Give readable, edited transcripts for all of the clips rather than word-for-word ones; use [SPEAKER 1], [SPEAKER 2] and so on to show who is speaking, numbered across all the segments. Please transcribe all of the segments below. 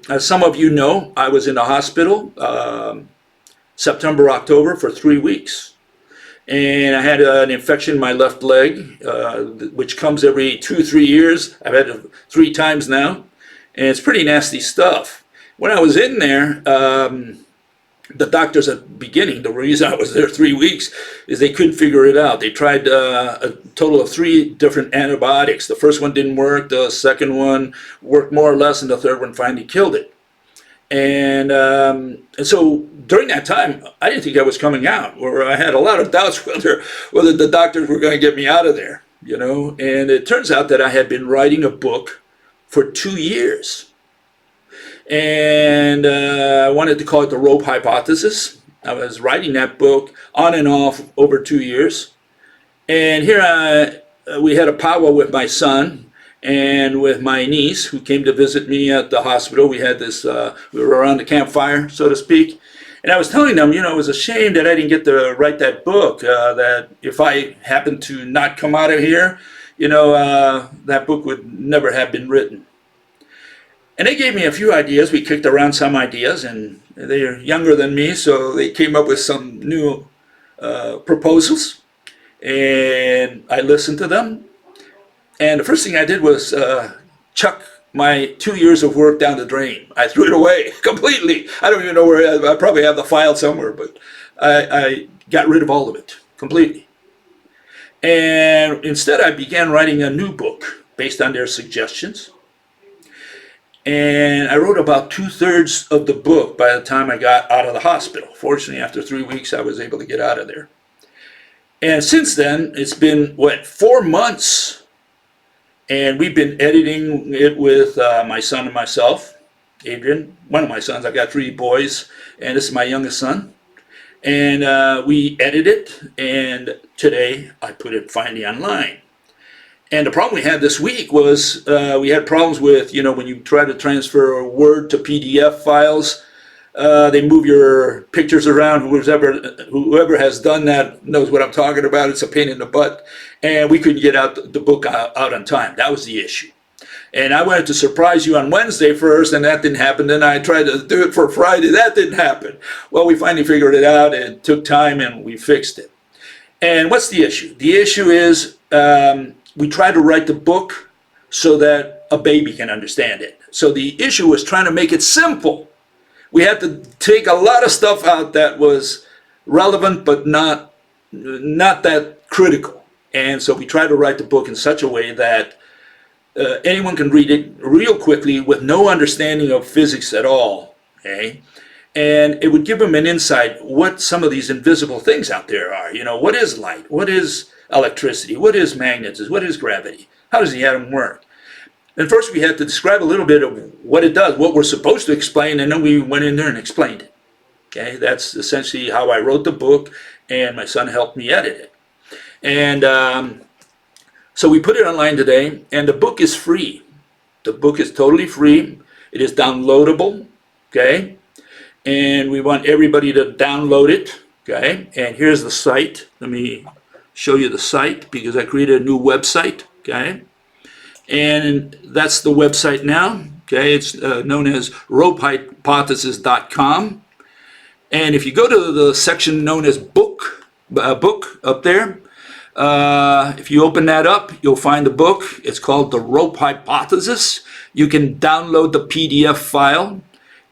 [SPEAKER 1] as some of you know, I was in the hospital September, October for 3 weeks. And I had an infection in my left leg, which comes every 2-3 years. I've had it 3 times now, and it's pretty nasty stuff. When I was in there, the doctors at the beginning, the reason I was there 3 weeks is they couldn't figure it out. They tried a total of 3 different antibiotics. The first one didn't work, the second one worked more or less, and the third one finally killed it. And so during that time, I didn't think I was coming out, or I had a lot of doubts whether the doctors were going to get me out of there, you know. And it turns out that I had been writing a book for 2 years. And I wanted to call it the Rope Hypothesis. I was writing that book on and off over 2 years. And here we had a powwow with my son and with my niece, who came to visit me at the hospital. We had this, we were around the campfire, so to speak. And I was telling them, you know, it was a shame that I didn't get to write that book, that if I happened to not come out of here, you know, that book would never have been written. And they gave me a few ideas. We kicked around some ideas, and they're younger than me, so they came up with some new proposals. And I listened to them. And the first thing I did was chuck my 2 years of work down the drain. I threw it away completely. I don't even know where. I probably have the file somewhere, but I got rid of all of it completely. And instead, I began writing a new book based on their suggestions. And I wrote about 2/3 of the book by the time I got out of the hospital. Fortunately, after 3 weeks, I was able to get out of there. And since then, it's been, 4 months. And we've been editing it with my son and myself, Adrian, one of my sons. I've got 3 boys, and this is my youngest son. And we edit it, and today I put it finally online. And the problem we had this week was we had problems with, you know, when you try to transfer Word to PDF files, they move your pictures around. Whoever has done that knows what I'm talking about. It's a pain in the butt. And we couldn't get out the book out on time. That was the issue. And I wanted to surprise you on Wednesday first, and that didn't happen. Then I tried to do it for Friday. That didn't happen. Well, we finally figured it out. It took time, and we fixed it. And what's the issue? The issue is we try to write the book so that a baby can understand it. So the issue was trying to make it simple. We had to take a lot of stuff out that was relevant, but not that critical. And so we tried to write the book in such a way that anyone can read it real quickly with no understanding of physics at all. Okay? And it would give them an insight what some of these invisible things out there are. You know, what is light? What is electricity? What is magnetism? What is gravity? How does the atom work? And first we had to describe a little bit of what it does, what we're supposed to explain, and then we went in there and explained it. Okay, that's essentially how I wrote the book, and my son helped me edit it. And so we put it online today, and the book is free. The book is totally free. It is downloadable, okay? And we want everybody to download it, okay? And here's the site. Let me show you the site, because I created a new website, okay? And that's the website now, okay? It's known as ropehypothesis.com. And if you go to the section known as book up there, if you open that up, you'll find the book. It's called The Rope Hypothesis. You can download the PDF file.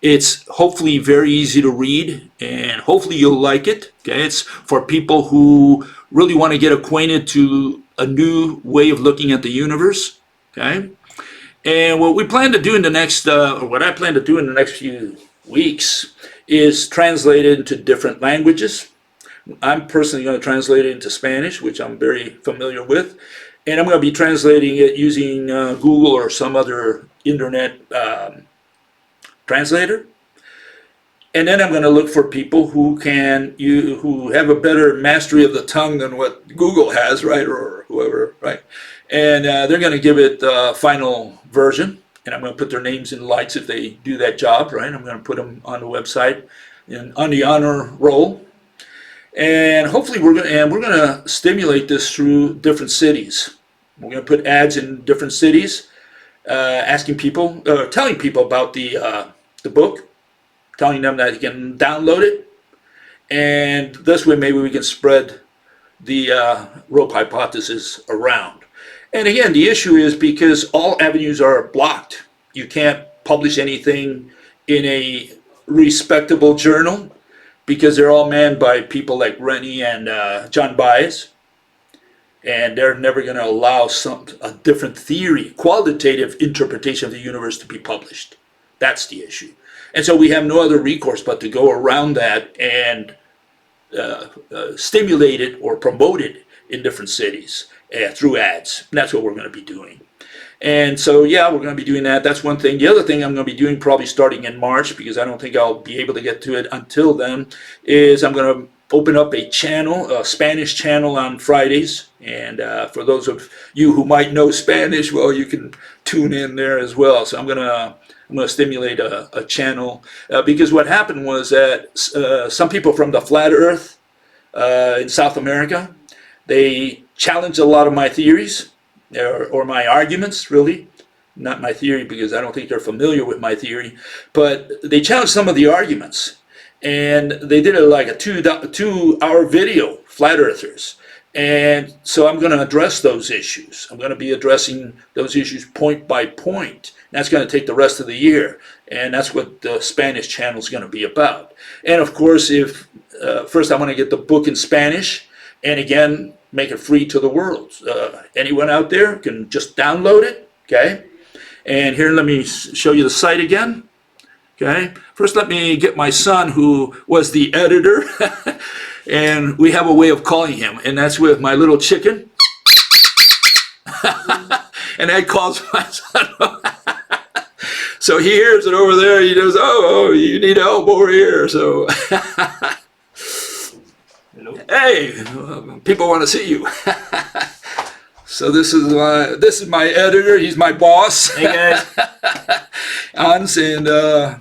[SPEAKER 1] It's hopefully very easy to read, and hopefully you'll like it. Okay, it's for people who really want to get acquainted to a new way of looking at the universe. Okay, and what we plan to do in the next, what I plan to do in the next few weeks is translate it into different languages. I'm personally going to translate it into Spanish, which I'm very familiar with, and I'm going to be translating it using Google or some other internet translator. And then I'm going to look for people who who have a better mastery of the tongue than what Google has, right, or whoever, right? And they're going to give it the final version, and I'm going to put their names in lights if they do that job, right? I'm going to put them on the website and on the honor roll. And hopefully we're going to stimulate this through different cities. We're going to put ads in different cities, asking people, telling people about the the book, telling them that you can download it, and this way maybe we can spread the rope hypothesis around. And again, the issue is because all avenues are blocked. You can't publish anything in a respectable journal because they're all manned by people like Rennie and John Baez. And they're never going to allow a different theory, qualitative interpretation of the universe to be published. That's the issue. And so we have no other recourse but to go around that and stimulate it or promote it in different cities through ads. And that's what we're going to be doing. And so, yeah, we're going to be doing that. That's one thing. The other thing I'm going to be doing probably starting in March, because I don't think I'll be able to get to it until then, is I'm going to open up a channel, a Spanish channel on Fridays. And for those of you who might know Spanish, well, you can tune in there as well. So I'm going to stimulate a channel because what happened was that some people from the Flat Earth in South America, they challenged a lot of my theories or my arguments, really. Not my theory because I don't think they're familiar with my theory, but they challenged some of the arguments. And they did like a two-hour video, Flat Earthers. And so I'm going to address those issues. I'm going to be addressing those issues point by point. That's going to take the rest of the year. And that's what the Spanish channel is going to be about. And of course, if first I want to get the book in Spanish, and again, make it free to the world. Anyone out there can just download it, okay? And here, let me show you the site again. Okay, first let me get my son, who was the editor, and we have a way of calling him, and that's with my little chicken. And that calls my son. So he hears it over there. He goes, "Oh, you need help over here." So, hey, people want to see you. So this is my editor. He's my boss.
[SPEAKER 2] Hey guys.
[SPEAKER 1] Hans, and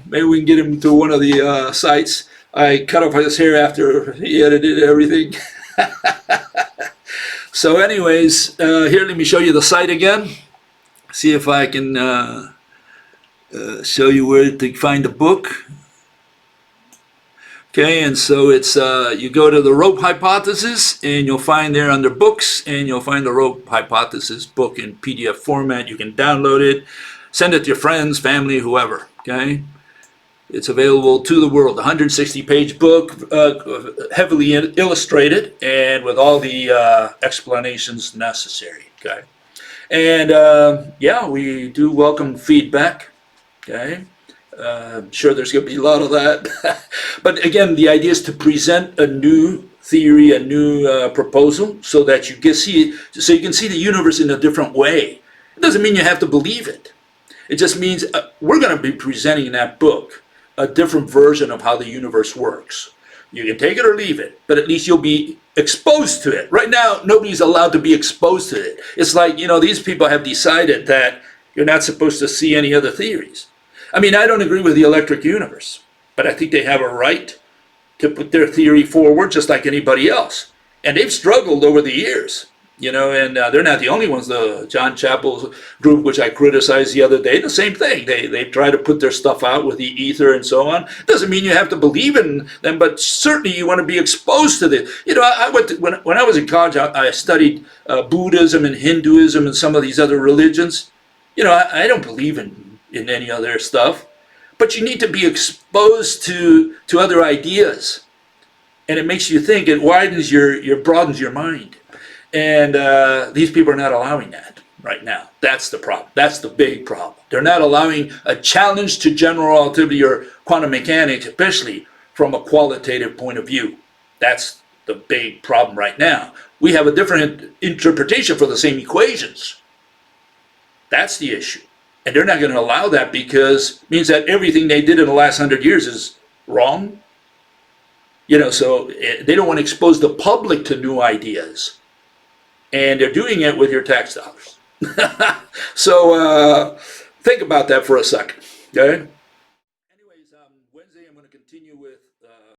[SPEAKER 1] maybe we can get him to one of the sites. I cut off his hair after he edited everything. So anyways, here, let me show you the site again. See if I can show you where to find the book. Okay, and so it's you go to the Rope Hypothesis, and you'll find there under books, and you'll find the Rope Hypothesis book in PDF format. You can download it, send it to your friends, family, whoever. Okay, it's available to the world. 160-page book, heavily illustrated, and with all the explanations necessary. Okay, and yeah, we do welcome feedback. Okay. I'm sure there's going to be a lot of that. But again, the idea is to present a new theory, a new proposal, so that you can see the universe in a different way. It doesn't mean you have to believe it. It just means we're going to be presenting in that book a different version of how the universe works. You can take it or leave it, but at least you'll be exposed to it. Right now, nobody's allowed to be exposed to it. It's like, these people have decided that you're not supposed to see any other theories. I mean, I don't agree with the electric universe, but I think they have a right to put their theory forward just like anybody else. And they've struggled over the years, and they're not the only ones. The John Chappell's group, which I criticized the other day, the same thing. They try to put their stuff out with the ether and so on. Doesn't mean you have to believe in them, but certainly you want to be exposed to this. I went to, when I was in college, I studied Buddhism and Hinduism and some of these other religions. I don't believe in any other stuff, but you need to be exposed to other ideas, and it makes you think. It widens broadens your mind, and these people are not allowing that right now. That's the problem. That's the big problem. They're not allowing a challenge to general relativity or quantum mechanics, especially from a qualitative point of view. That's the big problem right now. We have a different interpretation for the same equations. That's the issue. And they're not going to allow that, because it means that everything they did in the last 100 years is wrong. So they don't want to expose the public to new ideas. And they're doing it with your tax dollars. So think about that for a second, okay?